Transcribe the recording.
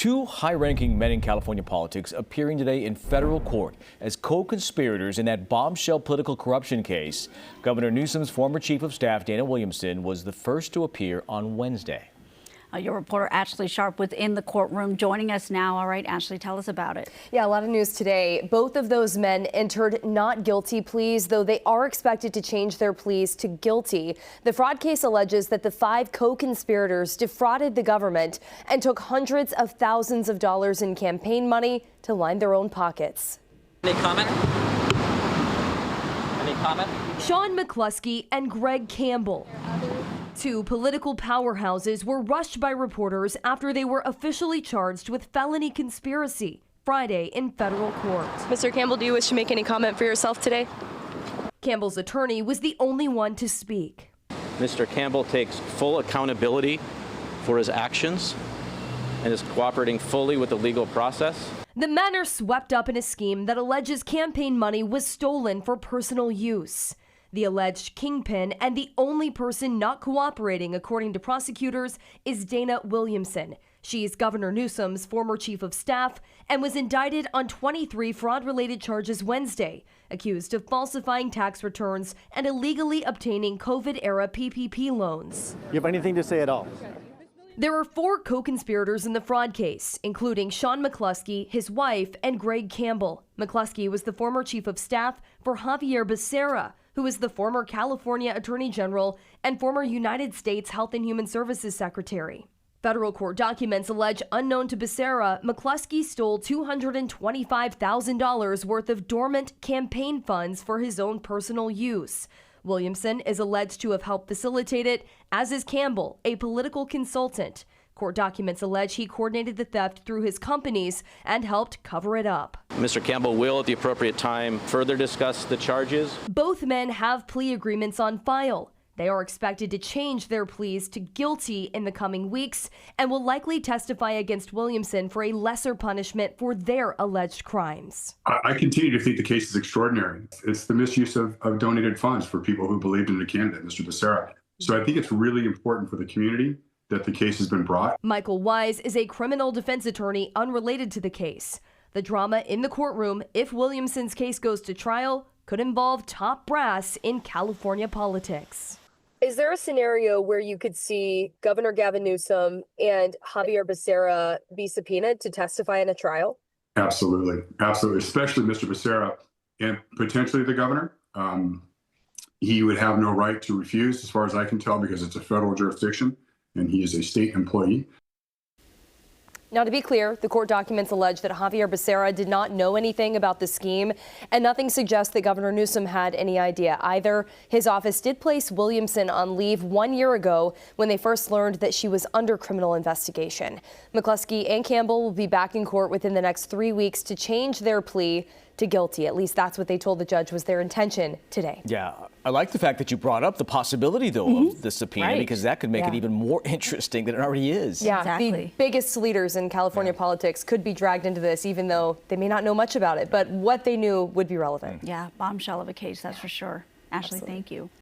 Two high-ranking men in California politics appearing today in federal court as co-conspirators in that bombshell political corruption case. Governor Newsom's former chief of staff, Dana Williamson, was the first to appear on Wednesday. Your reporter Ashley Sharp within the courtroom joining us now. All right, Ashley, tell us about it. Yeah, a lot of news today. Both of those men entered not guilty pleas, though they are expected to change their pleas to guilty. The fraud case alleges that the 5 co-conspirators defrauded the government and took hundreds of thousands of dollars in campaign money to line their own pockets. Any comment? Any comment? Sean McCluskey and Greg Campbell. Two political powerhouses were rushed by reporters after they were officially charged with felony conspiracy Friday in federal court. Mr. Campbell, do you wish to make any comment for yourself today? Campbell's attorney was the only one to speak. Mr. Campbell takes full accountability for his actions and is cooperating fully with the legal process. The men are swept up in a scheme that alleges campaign money was stolen for personal use. The alleged kingpin and the only person not cooperating, according to prosecutors, is Dana Williamson. She's Governor Newsom's former chief of staff and was indicted on 23 fraud-related charges Wednesday, accused of falsifying tax returns and illegally obtaining COVID-era PPP loans. You have anything to say at all? There are 4 co-conspirators in the fraud case, including Sean McCluskey, his wife, and Greg Campbell. McCluskey was the former chief of staff for Javier Becerra, who is the former California Attorney General and former United States Health and Human Services Secretary. Federal court documents allege, unknown to Becerra, McCluskey stole $225,000 worth of dormant campaign funds for his own personal use. Williamson is alleged to have helped facilitate it, as is Campbell, a political consultant. Court documents allege he coordinated the theft through his companies and helped cover it up. Mr. Campbell will, at the appropriate time, further discuss the charges. Both men have plea agreements on file. They are expected to change their pleas to guilty in the coming weeks and will likely testify against Williamson for a lesser punishment for their alleged crimes. I continue to think the case is extraordinary. It's the misuse of donated funds for people who believed in the candidate, Mr. Becerra. So I think it's really important for the community that the case has been brought. Michael Wise is a criminal defense attorney unrelated to the case. The drama in the courtroom, if Williamson's case goes to trial, could involve top brass in California politics. Is there a scenario where you could see Governor Gavin Newsom and Javier Becerra be subpoenaed to testify in a trial? Absolutely. Absolutely. Especially Mr. Becerra and potentially the governor. He would have no right to refuse, as far as I can tell, because it's a federal jurisdiction and he is a state employee. Now, to be clear, the court documents allege that Javier Becerra did not know anything about the scheme, and nothing suggests that Governor Newsom had any idea either. His office did place Williamson on leave 1 year ago when they first learned that she was under criminal investigation. McCluskey and Campbell will be back in court within the next 3 weeks to change their plea to guilty. At least that's what they told the judge was their intention today. Yeah, I like the fact that you brought up the possibility, though, of the subpoena, because that could make it even more interesting than it already is. Yeah, exactly. The biggest leaders in California politics could be dragged into this, even though they may not know much about it. But what they knew would be relevant. Yeah, bombshell of a case, that's for sure. Ashley, thank you.